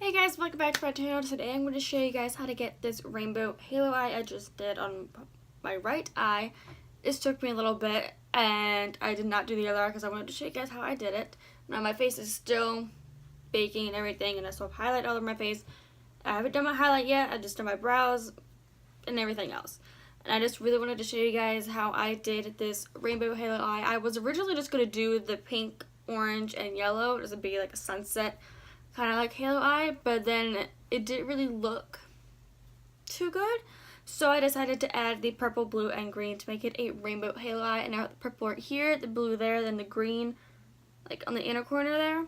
Hey guys, welcome back to my channel. Today I'm going to show you guys how to get this rainbow halo eye I just did on my right eye. This took me a little bit and I did not do the other eye because I wanted to show you guys how I did it. Now my face is still baking and everything, and I still have highlight all over my face. I haven't done my highlight yet, I just done my brows and everything else. And I just really wanted to show you guys how I did this rainbow halo eye. I was originally just going to do the pink, orange, and yellow. It was going to be like a sunset kind of like halo eye, but then it didn't really look too good, so I decided to add the purple, blue, and green to make it a rainbow halo eye. And now the purple right here, the blue there, then the green like on the inner corner there,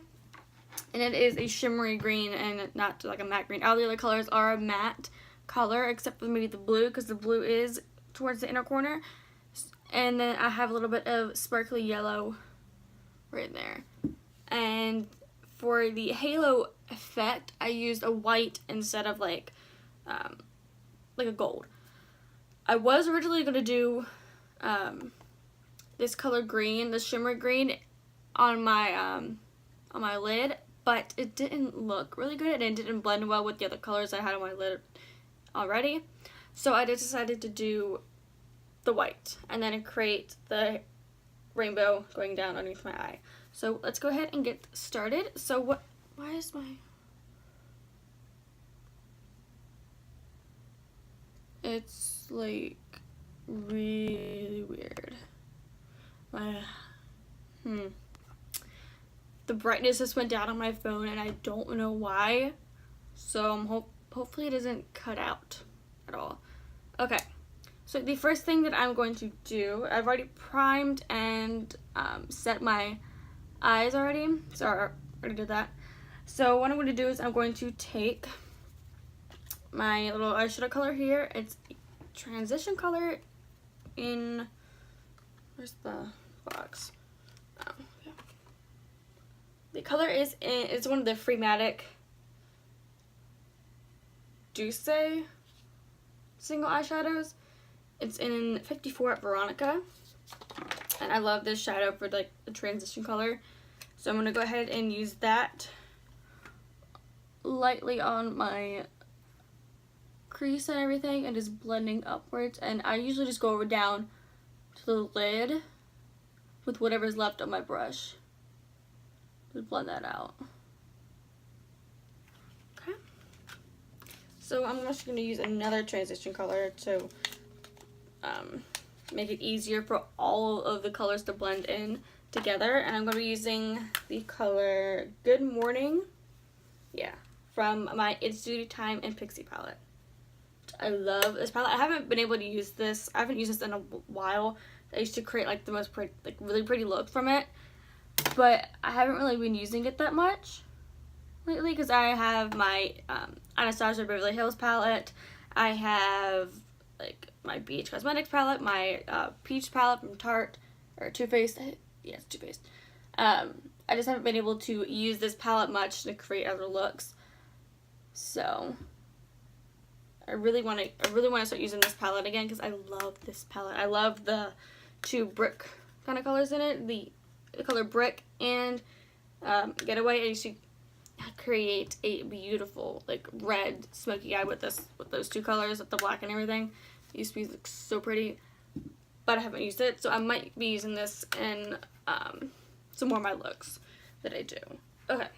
and it is a shimmery green and not like a matte green. All the other colors are a matte color except for maybe the blue, because the blue is towards the inner corner, and then I have a little bit of sparkly yellow right there. And for the halo effect, I used a white instead of like a gold. I was originally going to do this color green, the shimmer green, on my lid, but it didn't look really good and it didn't blend well with the other colors I had on my lid already. So I just decided to do the white and then create the rainbow going down underneath my eye. So let's go ahead and get started. So why is my, it's like really weird. The brightness just went down on my phone and I don't know why. So I'm hopefully it doesn't cut out at all. Okay. So the first thing that I'm going to do, I've already primed and set my eyes already. So I already did that. So what I'm going to do is I'm going to take my little eyeshadow color here. It's transition color in, where's the box? Oh, yeah. The color is in, it's one of the Freematic Douce single eyeshadows. It's in 54 at Veronica, and I love this shadow for like the transition color. So I'm going to go ahead and use that lightly on my crease and everything and just blending upwards. And I usually just go over down to the lid with whatever's left on my brush. Just blend that out. Okay. So I'm just going to use another transition color to make it easier for all of the colors to blend in together. And I'm going to be using the color Good Morning, yeah, from my It's Duty Time and Pixie palette. I love this palette. I haven't been able to use this. I haven't used this in a while. I used to create like the most pretty, like really pretty look from it, but I haven't really been using it that much lately because I have my Anastasia Beverly Hills palette. I have like my BH Cosmetics palette, my Peach palette from Tarte, or Too Faced. Yeah, it's Too Faced. I just haven't been able to use this palette much to create other looks. So I really want to start using this palette again because I love this palette. I love the two brick kind of colors in it, the color Brick and Getaway. I used to create a beautiful like red smoky eye with those two colors, with the black and everything. It used to be so pretty, but I haven't used it, so I might be using this in some more of my looks that I do. Okay,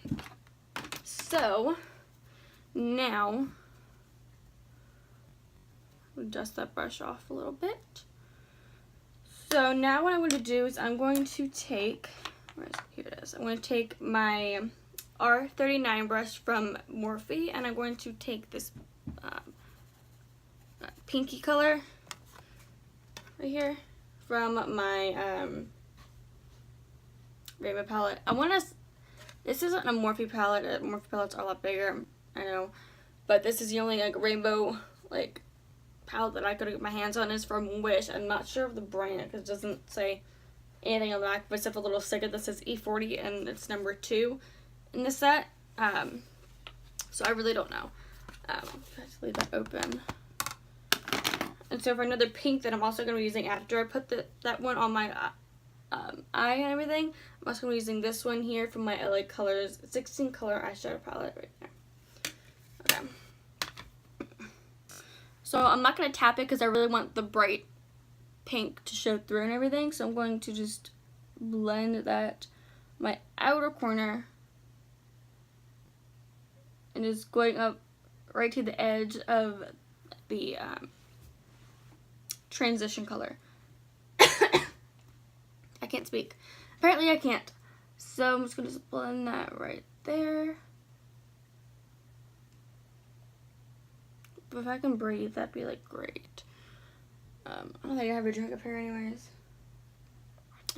so now dust that brush off a little bit. So now what I'm going to do is I'm going to take, here it is, I'm going to take my R39 brush from Morphe, and I'm going to take this pinky color right here from my Rainbow palette. This isn't a Morphe palette. Morphe palettes are a lot bigger, I know, but this is the only like rainbow like palette that I could get my hands on. Is from Wish. I'm not sure of the brand because it doesn't say anything on the back, but except a little sticker that says E40 and it's number 2 in the set. So I really don't know. Let's leave that open. And so for another pink that I'm also going to be using after I put that one on my eye and everything, I'm also going to be using this one here from my LA Colors 16 color eyeshadow palette right there. Okay. So I'm not going to tap it because I really want the bright pink to show through and everything. So I'm going to just blend that, my outer corner, and just going up right to the edge of the transition color. I can't speak. Apparently I can't. So I'm just going to blend that right there. But if I can breathe, that'd be like great. I don't think I have a drink up here anyways.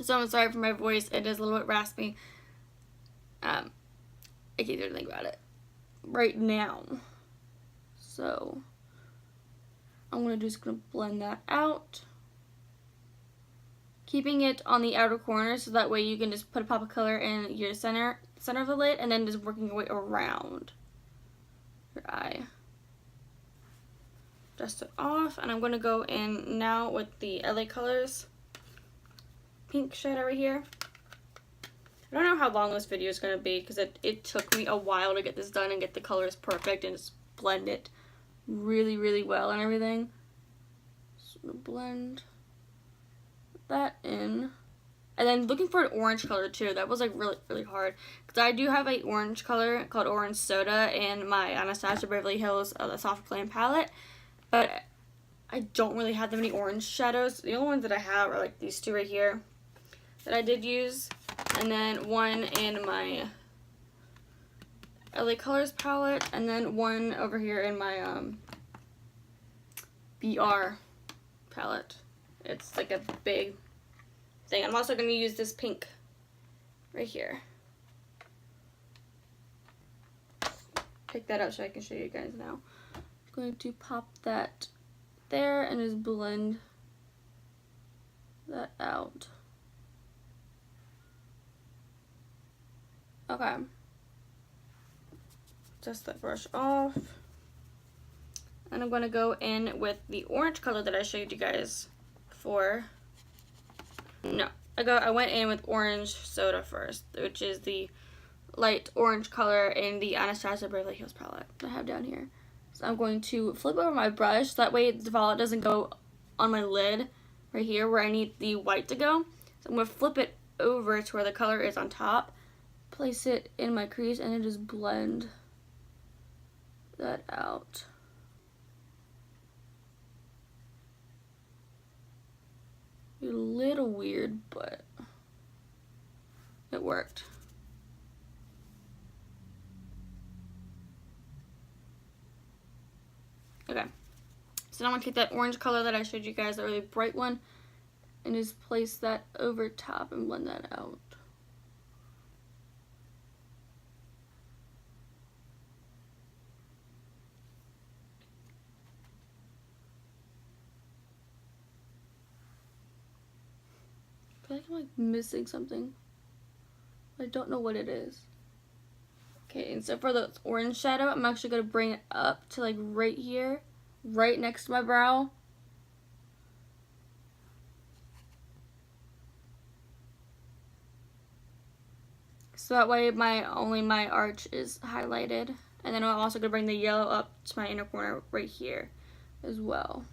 So I'm sorry for my voice. It is a little bit raspy. I can't even think about it right now. So I'm just gonna blend that out, keeping it on the outer corner so that way you can just put a pop of color in your center of the lid and then just working your way around your eye. Dust it off, and I'm going to go in now with the LA Colors pink shade over here. I don't know how long this video is going to be because it took me a while to get this done and get the colors perfect and just blend it really, really well and everything. Just going to blend that in. And then looking for an orange color too. That was like really, really hard because I do have an orange color called Orange Soda in my Anastasia Beverly Hills the Soft Glam palette. But I don't really have that many orange shadows. The only ones that I have are like these two right here that I did use. And then one in my LA Colors palette. And then one over here in my BR palette. It's like a big thing. I'm also going to use this pink right here. Pick that up so I can show you guys now. Going to pop that there and just blend that out. Okay. Dust that brush off. And I'm going to go in with the orange color that I showed you guys before. No, I went in with Orange Soda first, which is the light orange color in the Anastasia Beverly Hills palette I have down here. So I'm going to flip over my brush, so that way the violet doesn't go on my lid right here where I need the white to go. So I'm going to flip it over to where the color is on top, place it in my crease, and then just blend that out. A little weird, but it worked. Okay, so now I'm going to take that orange color that I showed you guys, that really bright one, and just place that over top and blend that out. I feel like I'm like missing something. I don't know what it is. Okay, and so for the orange shadow, I'm actually going to bring it up to like right here, right next to my brow. So that way only my arch is highlighted. And then I'm also going to bring the yellow up to my inner corner right here as well.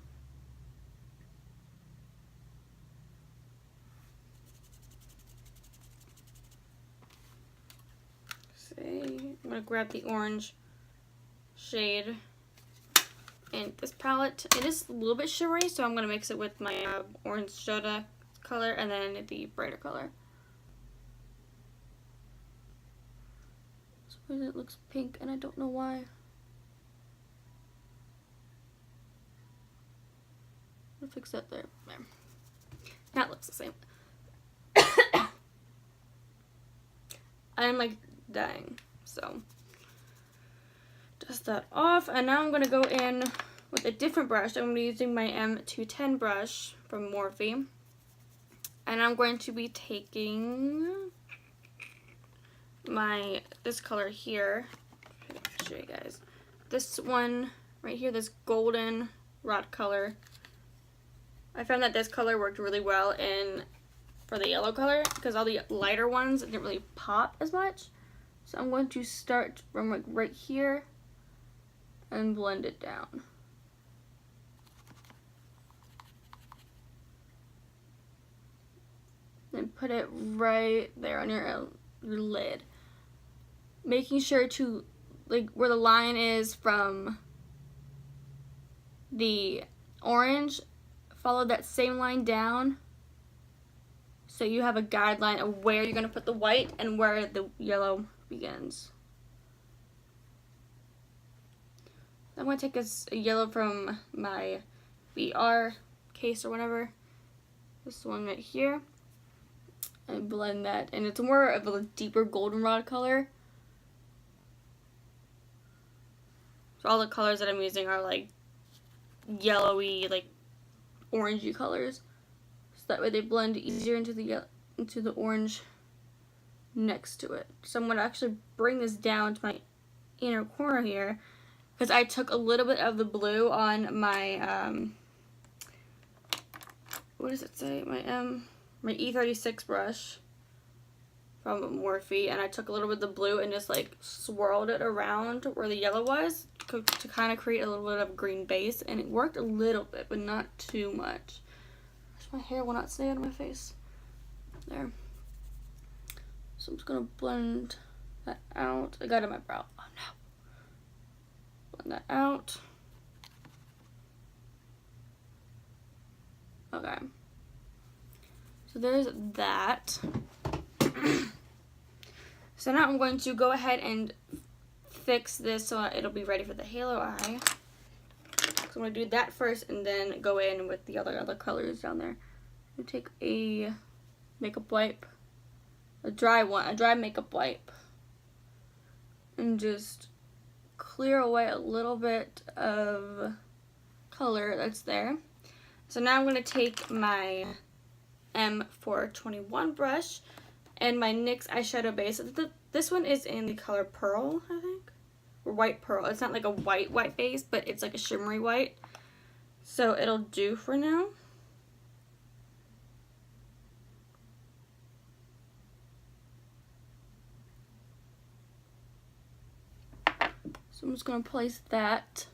I'm going to grab the orange shade in this palette. It is a little bit shimmery, so I'm going to mix it with my Orange Soda color and then the brighter color. So it looks pink and I don't know why. I'll fix that there. There. That looks the same. I'm like dying, so dust that off. And now I'm going to go in with a different brush. I'm going to be using my M210 brush from Morphe, and I'm going to be taking this color here. I'll show you guys this one right here, this golden rod color. I found that this color worked really well for the yellow color because all the lighter ones didn't really pop as much. So I'm going to start from like right here and blend it down. Then put it right there on your lid. Making sure to, like, where the line is from the orange, follow that same line down so you have a guideline of where you're going to put the white and where the yellow begins. I'm going to take a yellow from my VR case or whatever, this one right here, and blend that, and it's more of a deeper goldenrod color. So all the colors that I'm using are like yellowy, like orangey colors, so that way they blend easier into the orange next to it. So I'm going to actually bring this down to my inner corner here, because I took a little bit of the blue on my what does it say? My E36 brush from Morphe, and I took a little bit of the blue and just like swirled it around where the yellow was to kind of create a little bit of a green base, and it worked a little bit, but not too much. My hair will not stay on my face. There. So I'm just gonna blend that out. I got it in my brow. Oh no. Blend that out. Okay. So there's that. So now I'm going to go ahead and fix this so it'll be ready for the halo eye. So I'm going to do that first and then go in with the other colors down there. I'm going to take a makeup wipe, a dry makeup wipe, and just clear away a little bit of color that's there. So now I'm going to take my M421 brush and my NYX eyeshadow base. This one is in the color Pearl, I think, or White Pearl. It's not like a white base, but it's like a shimmery white. So it'll do for now. So I'm just going to place that.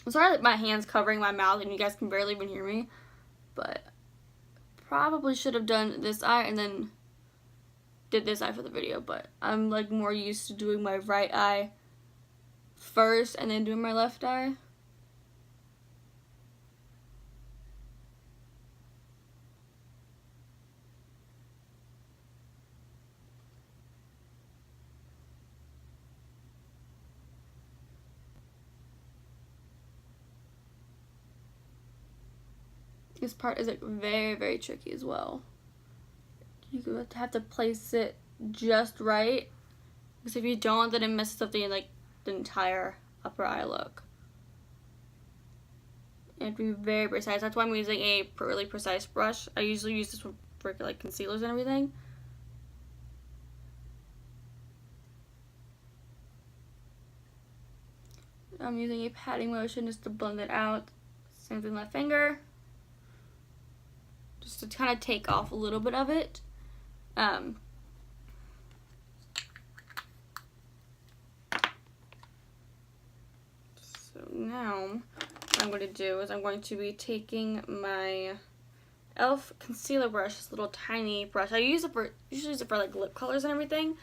I'm sorry that my hand's covering my mouth and you guys can barely even hear me, but probably should have done this eye and then did this eye for the video, but I'm like more used to doing my right eye first and then doing my left eye. This part is like very tricky as well. You have to place it just right, because if you don't, then it messes up the entire upper eye look. You have to be very precise. That's why I'm using a really precise brush. I usually use this for like concealers and everything. I'm using a patting motion just to blend it out. Same with my finger. Just to kind of take off a little bit of it. So now what I'm going to do is I'm going to be taking my e.l.f. concealer brush, this little tiny brush. I usually use it for like lip colors and everything,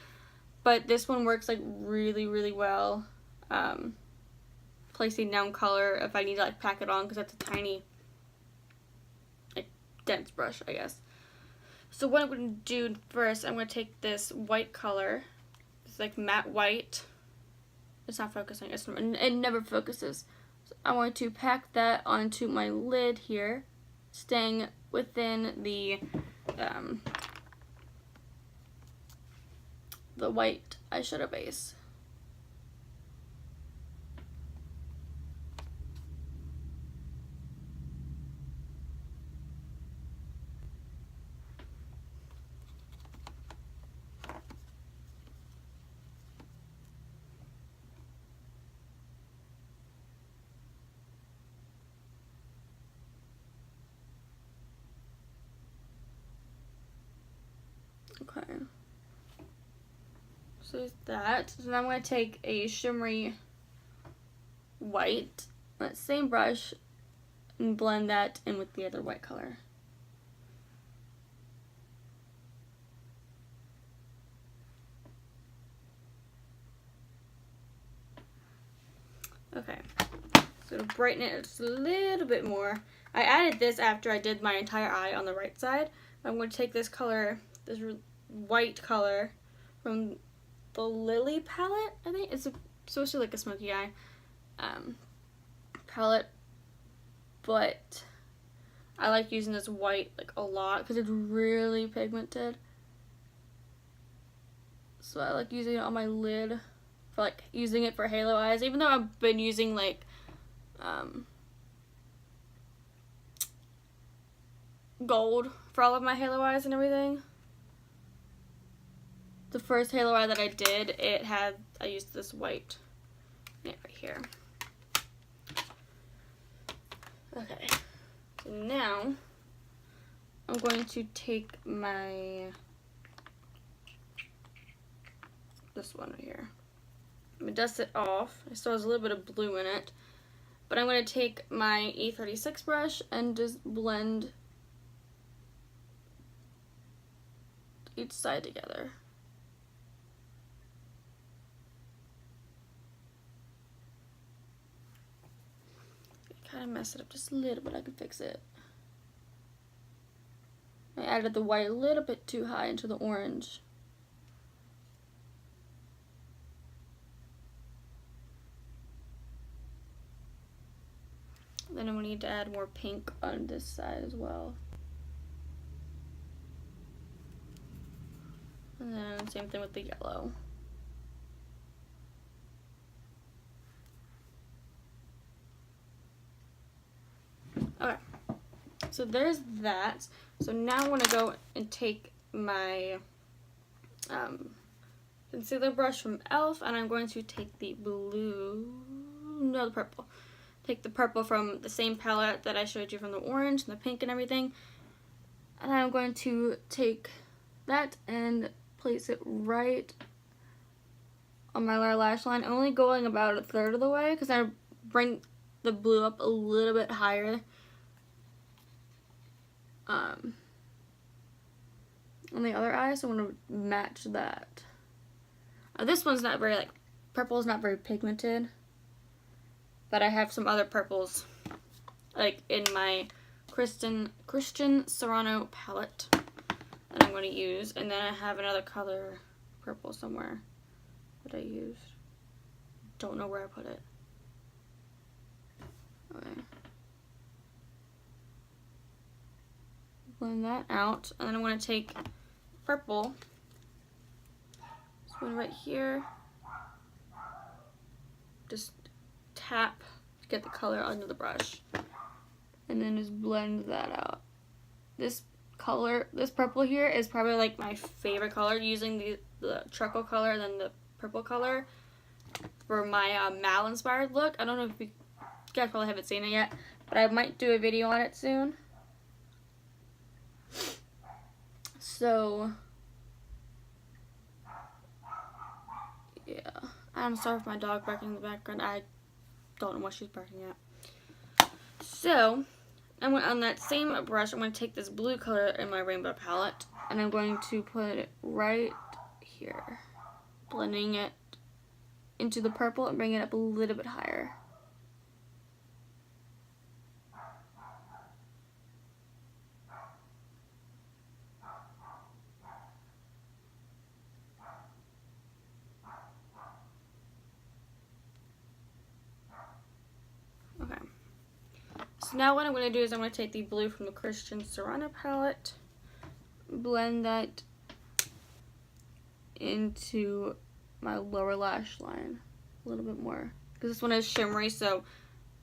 but this one works like really well. Placing down color if I need to like pack it on, because that's a tiny, like, dense brush, I guess. So what I'm going to do first, I'm going to take this white color. It's like matte white. It's not focusing. It never focuses. So I want to pack that onto my lid here, staying within the white eyeshadow base. Okay, so there's that. So now I'm going to take a shimmery white, that same brush, and blend that in with the other white color. Okay, so to brighten it just a little bit more, I added this after I did my entire eye on the right side. I'm going to take this color, this white color from the Lily palette, I think. It's supposed to be like a smoky eye palette, but I like using this white like a lot because it's really pigmented. So I like using it on my lid for like using it for halo eyes, even though I've been using like gold for all of my halo eyes and everything. The first halo eye that I did, I used this white right here. Okay, so now I'm going to take this one right here. I'm gonna dust it off. It still has a little bit of blue in it, but I'm gonna take my E36 brush and just blend each side together. Kind of messed it up just a little bit. I can fix it. I added the white a little bit too high into the orange. Then I'm going to need to add more pink on this side as well. And then same thing with the yellow. Okay, so there's that. So now I'm going to go and take my concealer brush from e.l.f. and I'm going to take the purple. Take the purple from the same palette that I showed you from the orange and the pink and everything. And I'm going to take that and place it right on my lower lash line, only going about 1/3 of the way because I bring the blue up a little bit higher on the other eye, so I'm going to match that. This one's not very, purple is not very pigmented, but I have some other purples, like in my Christian Serrano palette that I'm going to use, and then I have another color purple somewhere that I used. Don't know where I put it. Okay. Blend that out, and then I'm going to take purple, this one right here, just tap to get the color under the brush, and then just blend that out. This purple here is probably like my favorite color, using the charcoal color and then the purple color for my Mal inspired look. I don't know if you guys probably haven't seen it yet, but I might do a video on it soon. So, yeah. I'm sorry for my dog barking in the background. I don't know what she's barking at. So, on that same brush, I'm going to take this blue color in my rainbow palette, and I'm going to put it right here, blending it into the purple and bringing it up a little bit higher. Okay. So now what I'm going to do is I'm going to take the blue from the Christian Serrano palette, blend that into my lower lash line a little bit more, because this one is shimmery, so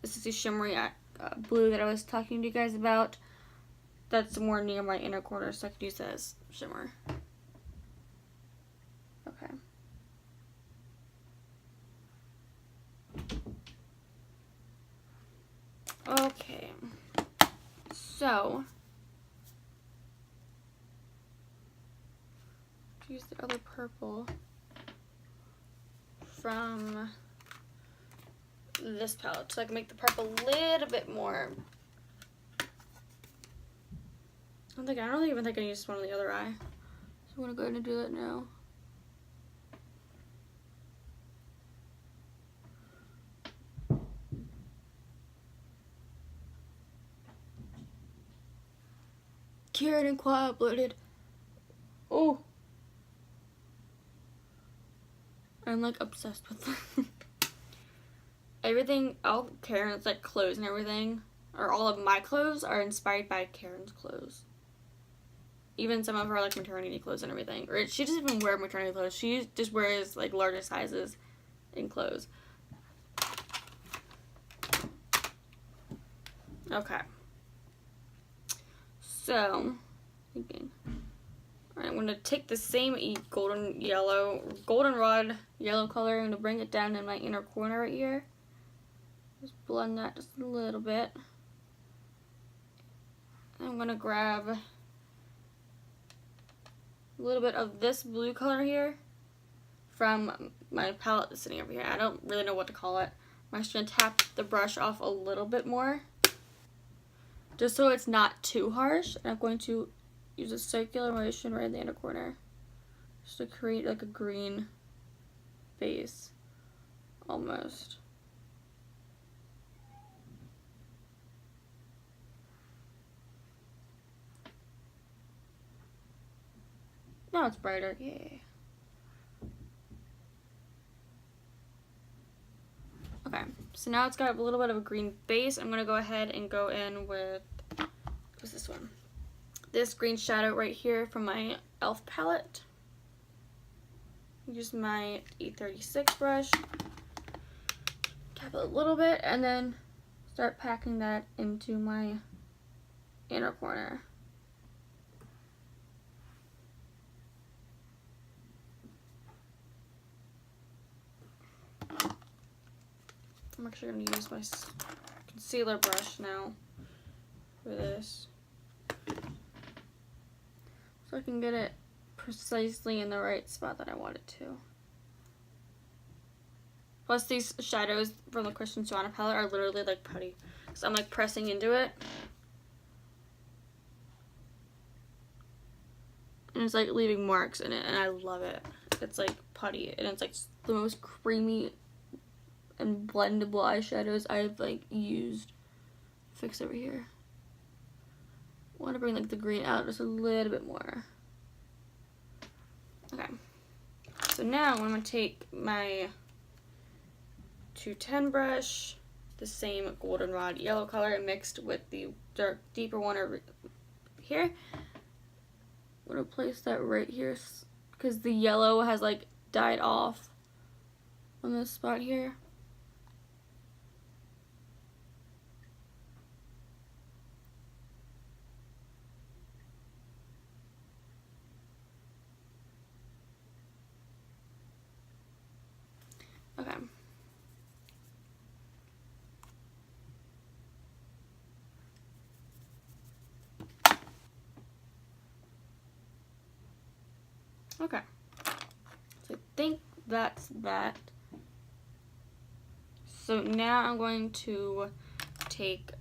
this is the shimmery blue that I was talking to you guys about. That's more near my inner corner, so I could use that as shimmer. Okay. Okay, so use the other purple from this palette so I can make the purple a little bit more. I don't even think I used one on the other eye. So I'm gonna go ahead and do that now. Karen and Quiet Blooded. Oh. I'm like obsessed with them. Everything, all Karen's like clothes and everything, or all of my clothes are inspired by Karen's clothes. Even some of her like maternity clothes and everything. Or she doesn't even wear maternity clothes. She just wears like larger sizes in clothes. Okay. So, thinking. Alright, I'm going to take the same goldenrod yellow color. I'm going to bring it down in my inner corner right here. Just blend that just a little bit. I'm going to grab a little bit of this blue color here from my palette that's sitting over here. I don't really know what to call it. I'm just going to tap the brush off a little bit more, just so it's not too harsh. And I'm going to use a circular motion right in the inner corner just to create like a green base almost. Now it's brighter. Yay. Okay, so now it's got a little bit of a green base. I'm gonna go ahead and go in with, what's this one? This green shadow right here from my e.l.f. palette. Use my E36 brush, tap it a little bit, and then start packing that into my inner corner. I'm actually going to use my concealer brush now for this, so I can get it precisely in the right spot that I want it to. Plus these shadows from the Christian Swana palette are literally like putty, so I'm like pressing into it. And it's like leaving marks in it, and I love it. It's like putty, and it's like the most creamy and blendable eyeshadows I've like used. Fix over here. I want to bring like the green out just a little bit more. Okay. So now I'm going to take my 210 brush, the same goldenrod yellow color mixed with the dark deeper one over here. I'm going to place that right here because the yellow has like died off on this spot here. Okay. Okay. So I think that's that. So now I'm going to take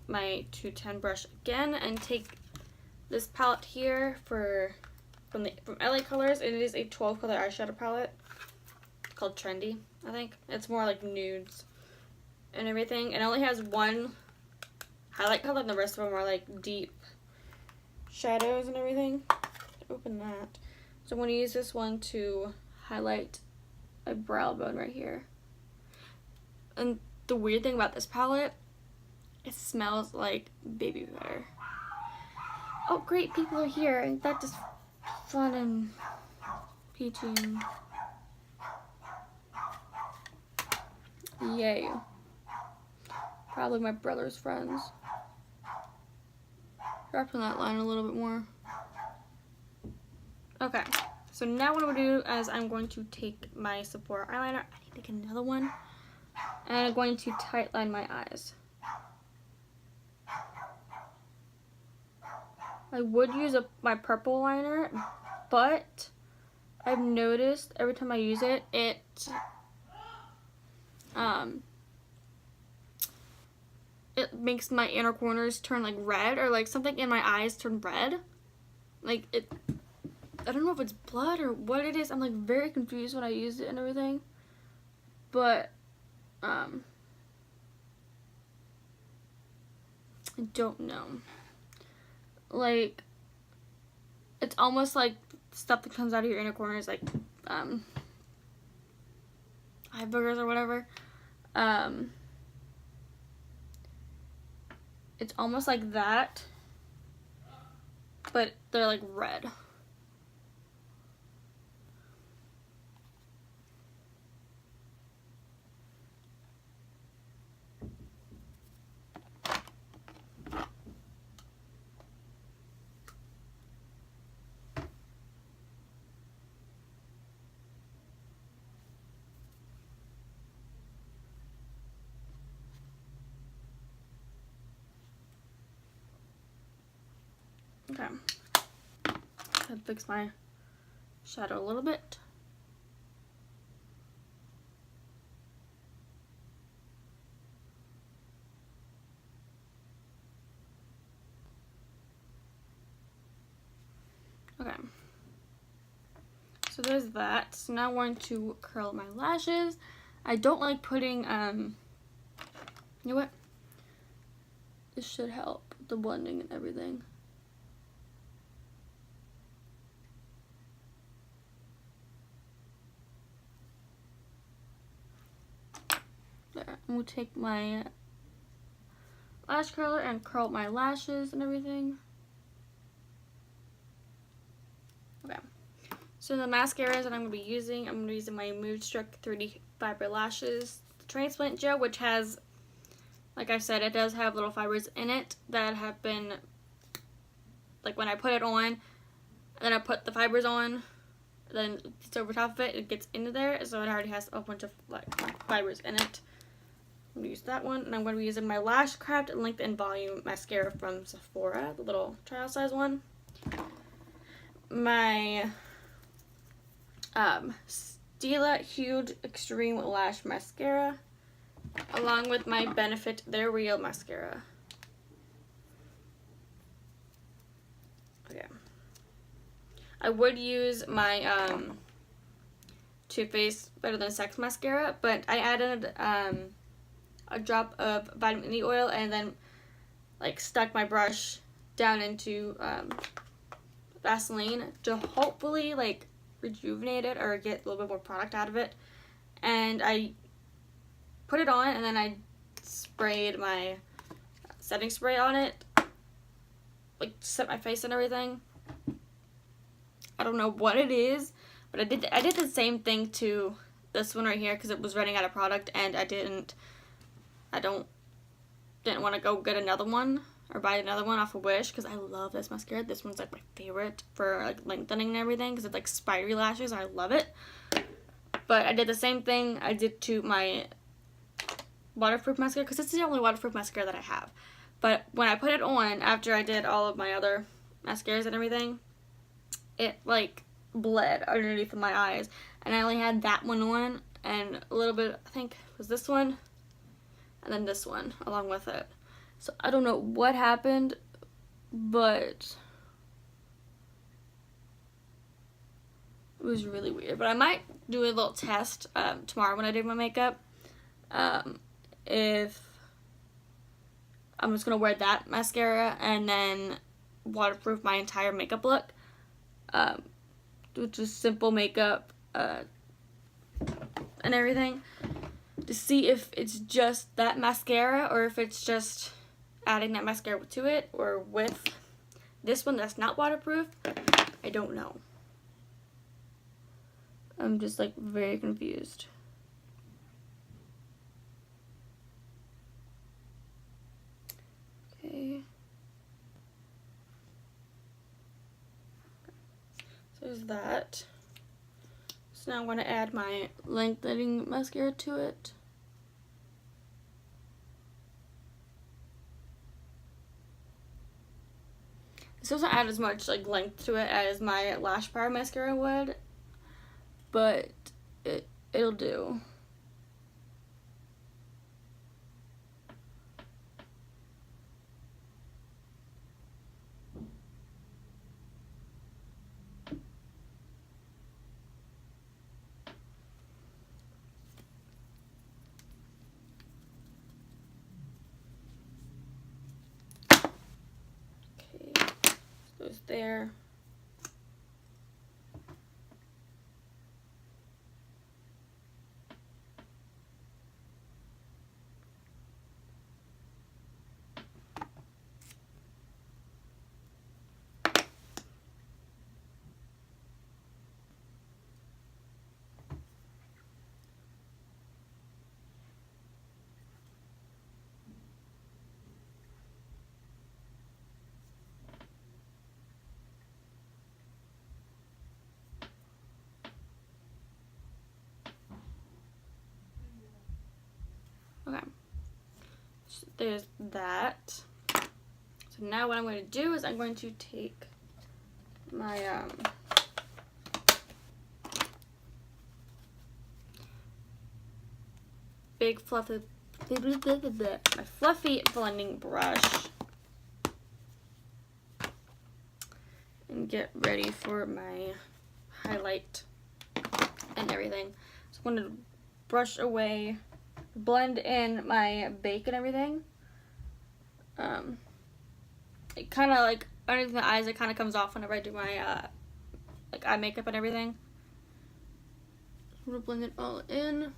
my 210 brush again and take this palette here from LA Colors. It is a 12 color eyeshadow palette called Trendy, I think. It's more like nudes and everything. It only has one highlight color and the rest of them are like deep shadows and everything. Open that. So I'm going to use this one to highlight my brow bone right here. And the weird thing about this palette, it smells like baby butter. Oh great, people are here. Ain't that just fun and peachy and yay. Probably my brother's friends. Sharpen that line a little bit more. Okay, so now what I'm going to do is I'm going to take my Sephora eyeliner. I need to get another one. And I'm going to tightline my eyes. I would use my purple liner, but I've noticed every time I use it, it it makes my inner corners turn like red, or like something in my eyes turn red. Like it, I don't know if it's blood or what it is. I'm like very confused when I use it and everything. But I don't know. Like it's almost like stuff that comes out of your inner corners, like eye boogers or whatever. It's almost like that, but they're like red. Okay, I'll fix my shadow a little bit. Okay, so there's that. So now I'm going to curl my lashes. I don't like putting, you know what? This should help with the blending and everything. There, I'm gonna take my lash curler and curl my lashes and everything. Okay, so the mascaras that I'm going to be using, I'm going to be using my Moodstruck 3D Fiber Lashes Transplant Gel, which has, like I said, it does have little fibers in it that have been, like when I put it on, and then I put the fibers on, then it's over top of it, it gets into there, so it already has a bunch of like fibers in it. I'm going to use that one, and I'm going to be using my Lashcraft Length and Volume Mascara from Sephora, the little trial size one. My Stila Huge Extreme Lash Mascara, along with my Benefit They're Real Mascara. Okay. I would use my Too Faced Better Than Sex Mascara, but I added a drop of vitamin E oil and then like stuck my brush down into Vaseline to hopefully like rejuvenate it or get a little bit more product out of it. And I put it on and then I sprayed my setting spray on it, like set my face and everything. I don't know what it is, but I did the same thing to this one right here because it was running out of product, and I didn't want to go get another one or buy another one off of Wish because I love this mascara. This one's like my favorite for like lengthening and everything because it's like spidery lashes. I love it. But I did the same thing I did to my waterproof mascara because it's the only waterproof mascara that I have. But when I put it on after I did all of my other mascaras and everything, it like bled underneath of my eyes, and I only had that one on and a little bit, I think it was this one and then this one along with it. So I don't know what happened, but it was really weird. But I might do a little test tomorrow when I do my makeup. If I'm just gonna wear that mascara and then waterproof my entire makeup look, do just simple makeup and everything, to see if it's just that mascara or if it's just adding that mascara to it or with this one that's not waterproof. I don't know. I'm just like very confused. Okay. So there's that. So now I'm going to add my lengthening mascara to it. This doesn't add as much like length to it as my Lash Power mascara would, but it'll do. there. Okay, so there's that. So now what I'm going to do is I'm going to take my big fluffy my fluffy blending brush and get ready for my highlight and everything. So I'm going to brush away, blend in my bake and everything. It kind of like underneath the eyes, it kind of comes off whenever I do my like eye makeup and everything. I'm gonna blend it all in.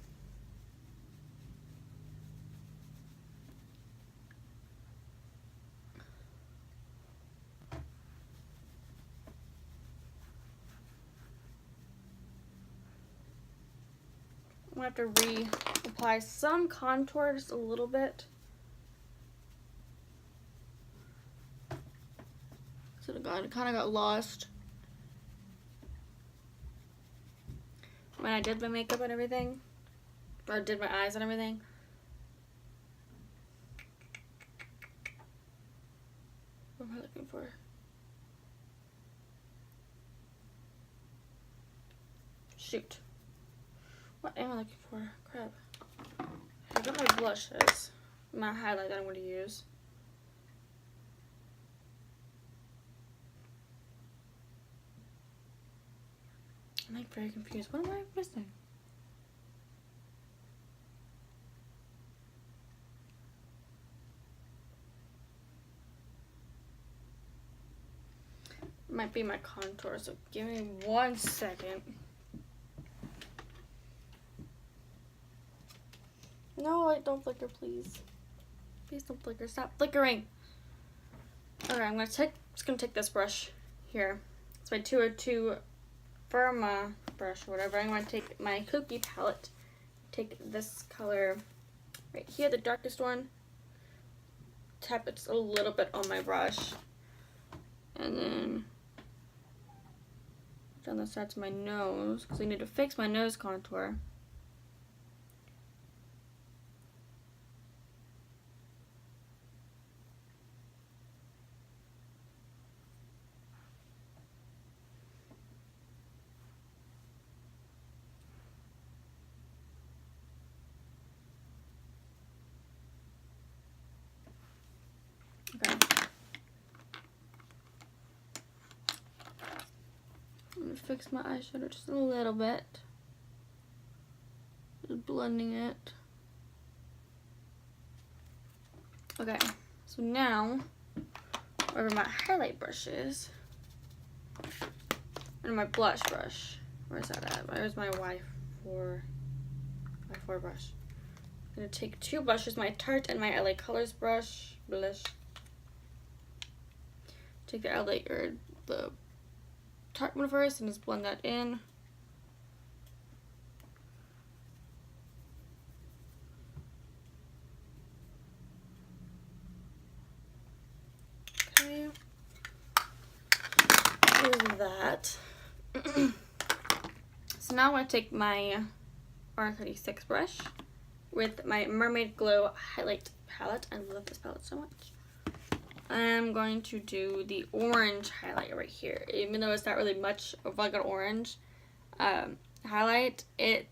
I'm gonna have to reapply some contour just a little bit. So it kind of got lost when I did my makeup and everything, or did my eyes and everything. What am I looking for? Shoot. What am I looking for? Crap. I got my blushes. My highlight that I'm going to use. I'm like very confused. What am I missing? Might be my contour, so give me 1 second. No, light, don't flicker, please. Please don't flicker. Stop flickering. Alright, I'm just gonna take this brush here. It's my 202 Firma brush or whatever. I'm going to take my Cookie palette, take this color right here, the darkest one, tap it a little bit on my brush, and then down the sides of my nose, because I need to fix my nose contour. Okay. I'm going to fix my eyeshadow just a little bit. Just blending it. Okay, so now, over my highlight brushes, and my blush brush. Where's that at? Where's my Y4 brush? I'm going to take 2 brushes, my Tarte and my LA Colors blush. Take the LA or the Tarte one first and just blend that in. Okay. There's that. So now I'm going to take my R36 brush with my Mermaid Glow Highlight palette. I love this palette so much. I'm going to do the orange highlight right here. Even though it's not really much of like an orange highlight, it